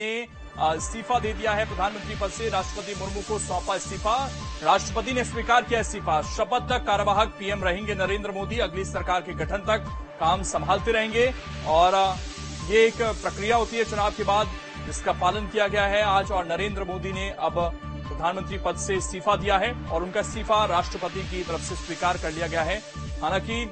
ने इस्तीफा दे दिया है प्रधानमंत्री पद से। राष्ट्रपति मुर्मू को सौंपा इस्तीफा। राष्ट्रपति ने स्वीकार किया इस्तीफा। शपथ तक कार्यवाहक पीएम रहेंगे नरेंद्र मोदी। अगली सरकार के गठन तक काम संभालते रहेंगे और ये एक प्रक्रिया होती है चुनाव के बाद जिसका पालन किया गया है आज। और नरेंद्र मोदी ने अब प्रधानमंत्री पद से इस्तीफा दिया है और उनका इस्तीफा राष्ट्रपति की तरफ से स्वीकार कर लिया गया है। हालांकि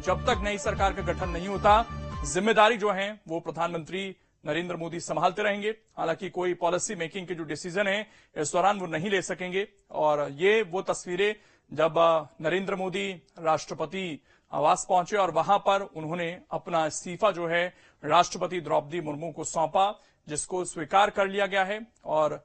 जब तक नई सरकार का गठन नहीं होता, जिम्मेदारी जो है वो प्रधानमंत्री नरेंद्र मोदी संभालते रहेंगे। हालांकि कोई पॉलिसी मेकिंग के जो डिसीजन है इस दौरान वो नहीं ले सकेंगे। और ये वो तस्वीरें जब नरेंद्र मोदी राष्ट्रपति आवास पहुंचे और वहां पर उन्होंने अपना इस्तीफा जो है राष्ट्रपति द्रौपदी मुर्मू को सौंपा, जिसको स्वीकार कर लिया गया है। और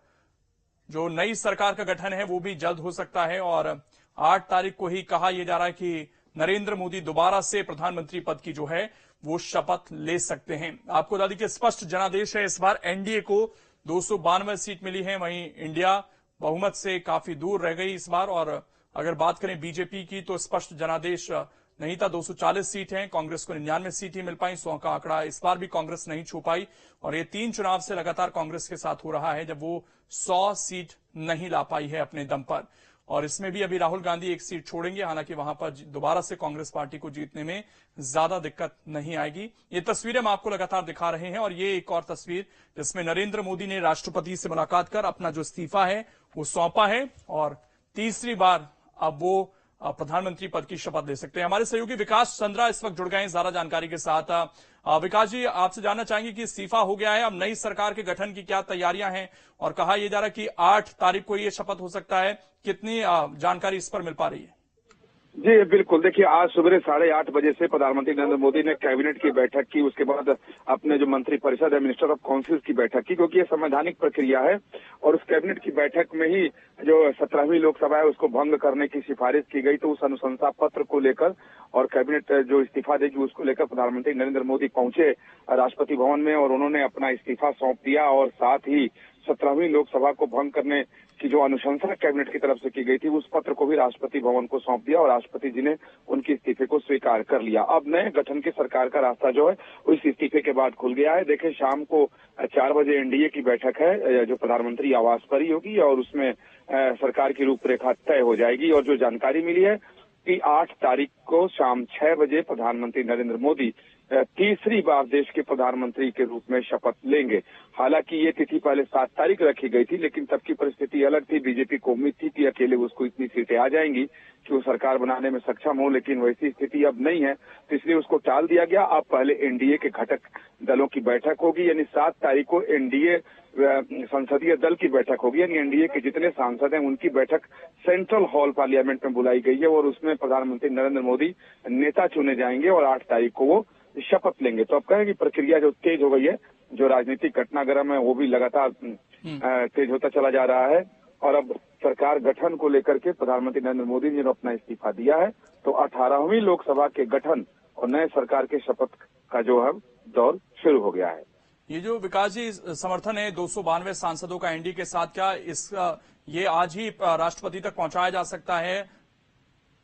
जो नई सरकार का गठन है वो भी जल्द हो सकता है और 8 तारीख को ही कहा यह जा रहा है कि नरेंद्र मोदी दोबारा से प्रधानमंत्री पद की जो है वो शपथ ले सकते हैं। आपको बता दें कि स्पष्ट जनादेश है। इस बार एनडीए को 292 सीट मिली है, वहीं इंडिया बहुमत से काफी दूर रह गई इस बार। और अगर बात करें बीजेपी की तो स्पष्ट जनादेश नहीं था। 240 सीट हैं, कांग्रेस को 99 सीट ही मिल पाई। 100 का आंकड़ा इस बार भी कांग्रेस नहीं छू पाई और ये 3 चुनाव से लगातार कांग्रेस के साथ हो रहा है जब वो 100 सीट नहीं ला पाई है अपने दम पर। और इसमें भी अभी राहुल गांधी 1 सीट छोड़ेंगे। हालांकि वहां पर दोबारा से कांग्रेस पार्टी को जीतने में ज्यादा दिक्कत नहीं आएगी। ये तस्वीरें हम आपको लगातार दिखा रहे हैं और ये एक और तस्वीर जिसमें नरेंद्र मोदी ने राष्ट्रपति से मुलाकात कर अपना जो इस्तीफा है वो सौंपा है और तीसरी बार अब वो प्रधानमंत्री पद की शपथ ले सकते हैं। हमारे सहयोगी विकास चंद्रा इस वक्त जुड़ गए हैं ज्यादा जानकारी के साथ। विकास जी, आपसे जानना चाहेंगे कि इस्तीफा हो गया है, अब नई सरकार के गठन की क्या तैयारियां हैं और कहा यह जा रहा है कि 8 तारीख को ये शपथ हो सकता है। कितनी जानकारी इस पर मिल पा रही है? जी बिल्कुल, देखिए आज सुबह 8:30 बजे से प्रधानमंत्री नरेंद्र मोदी ने कैबिनेट की बैठक की, उसके बाद अपने जो मंत्री परिषद है मिनिस्टर ऑफ काउंसिल की बैठक की, क्योंकि ये संवैधानिक प्रक्रिया है। और उस कैबिनेट की बैठक में ही जो 17वीं लोकसभा है उसको भंग करने की सिफारिश की गई। तो उस अनुशंसा पत्र को लेकर और कैबिनेट जो इस्तीफा देगी उसको लेकर प्रधानमंत्री नरेंद्र मोदी पहुंचे राष्ट्रपति भवन में और उन्होंने अपना इस्तीफा सौंप दिया। और साथ ही 17वीं लोकसभा को भंग करने की जो अनुशंसा कैबिनेट की तरफ से की गई थी उस पत्र को भी राष्ट्रपति भवन को सौंप दिया और राष्ट्रपति जी ने उनके इस्तीफे को स्वीकार कर लिया। अब नए गठन की सरकार का रास्ता जो है उस इस्तीफे के बाद खुल गया है। देखिए शाम को 4 बजे एनडीए की बैठक है जो प्रधानमंत्री आवास पर ही होगी और उसमें सरकार की रूपरेखा तय हो जाएगी। और जो जानकारी मिली है कि 8 तारीख को शाम 6 बजे प्रधानमंत्री नरेंद्र मोदी तीसरी बार देश के प्रधानमंत्री के रूप में शपथ लेंगे। हालांकि ये तिथि पहले 7 तारीख रखी गई थी, लेकिन तब की परिस्थिति अलग थी। बीजेपी को उम्मीद थी कि अकेले उसको इतनी सीटें आ जाएंगी कि वो सरकार बनाने में सक्षम हो, लेकिन वैसी स्थिति अब नहीं है, तो इसलिए उसको टाल दिया गया। अब पहले एनडीए के घटक दलों की बैठक होगी, यानी 7 तारीख को एनडीए संसदीय दल की बैठक होगी, यानी एनडीए के जितने सांसद हैं उनकी बैठक सेंट्रल हॉल पार्लियामेंट में बुलाई गई है और उसमें प्रधानमंत्री नरेंद्र मोदी नेता चुने जाएंगे और 8 तारीख को वो शपथ लेंगे। तो अब कहें कि प्रक्रिया जो तेज हो गई है, जो राजनीतिक घटनाक्रम है वो भी लगातार तेज होता चला जा रहा है। और अब सरकार गठन को लेकर के प्रधानमंत्री नरेंद्र मोदी ने अपना इस्तीफा दिया है, तो 18वीं लोकसभा के गठन और नए सरकार के शपथ का जो है दौर शुरू हो गया है। ये जो विकास जी समर्थन है 292 सांसदों का एनडीए के साथ, क्या ये आज ही राष्ट्रपति तक पहुंचाया जा सकता है?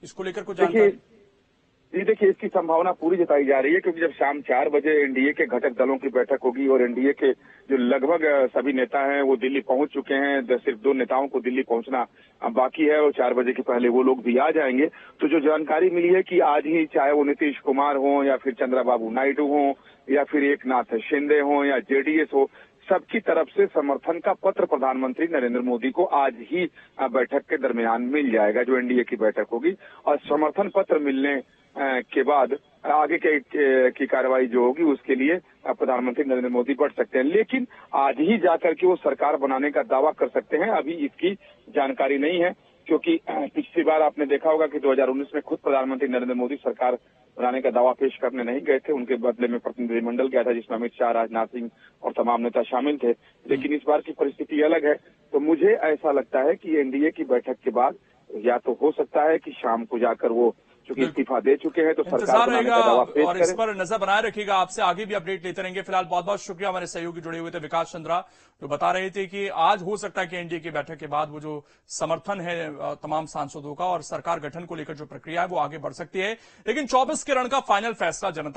इसको लेकर कुछ जानकारी? जी देखिए, इसकी संभावना पूरी जताई जा रही है, क्योंकि जब शाम 4 बजे एनडीए के घटक दलों की बैठक होगी और एनडीए के जो लगभग सभी नेता हैं वो दिल्ली पहुंच चुके हैं, सिर्फ 2 नेताओं को दिल्ली पहुंचना बाकी है और 4 बजे के पहले वो लोग भी आ जाएंगे। तो जो जानकारी मिली है कि आज ही, चाहे वो नीतीश कुमार हो या फिर चंद्रबाबू नायडू हो या फिर एकनाथ शिंदे हो या जेडीएस हो, सबकी तरफ से समर्थन का पत्र प्रधानमंत्री नरेंद्र मोदी को आज ही बैठक के दरमियान मिल जाएगा, जो एनडीए की बैठक होगी। और समर्थन पत्र मिलने के बाद आगे की कार्रवाई जो होगी उसके लिए प्रधानमंत्री नरेंद्र मोदी बढ़ सकते हैं, लेकिन आज ही जाकर के वो सरकार बनाने का दावा कर सकते हैं। अभी इसकी जानकारी नहीं है, क्योंकि पिछली बार आपने देखा होगा कि 2019 में खुद प्रधानमंत्री नरेंद्र मोदी सरकार बनाने का दावा पेश करने नहीं गए थे। उनके बदले में प्रतिनिधिमंडल गया था जिसमें अमित शाह, राजनाथ सिंह और तमाम नेता शामिल थे। लेकिन इस बार की परिस्थिति अलग है। तो मुझे ऐसा लगता है कि एनडीए की बैठक के बाद या तो हो सकता है कि शाम को जाकर वो चूंकि इस्तीफा दे चुके हैं तो सरकार बनाने का दावा पेश और इस पर नजर बनाए रखिएगा। आपसे आगे भी अपडेट लेते रहेंगे। फिलहाल बहुत बहुत शुक्रिया। हमारे सहयोगी जुड़े हुए थे विकास चंद्रा, जो बता रहे थे कि आज हो सकता है कि एनडीए की बैठक के बाद वो जो समर्थन है तमाम सांसदों का और सरकार गठन को लेकर जो प्रक्रिया है वो आगे बढ़ सकती है। लेकिन 24 के रण का फाइनल फैसला जनता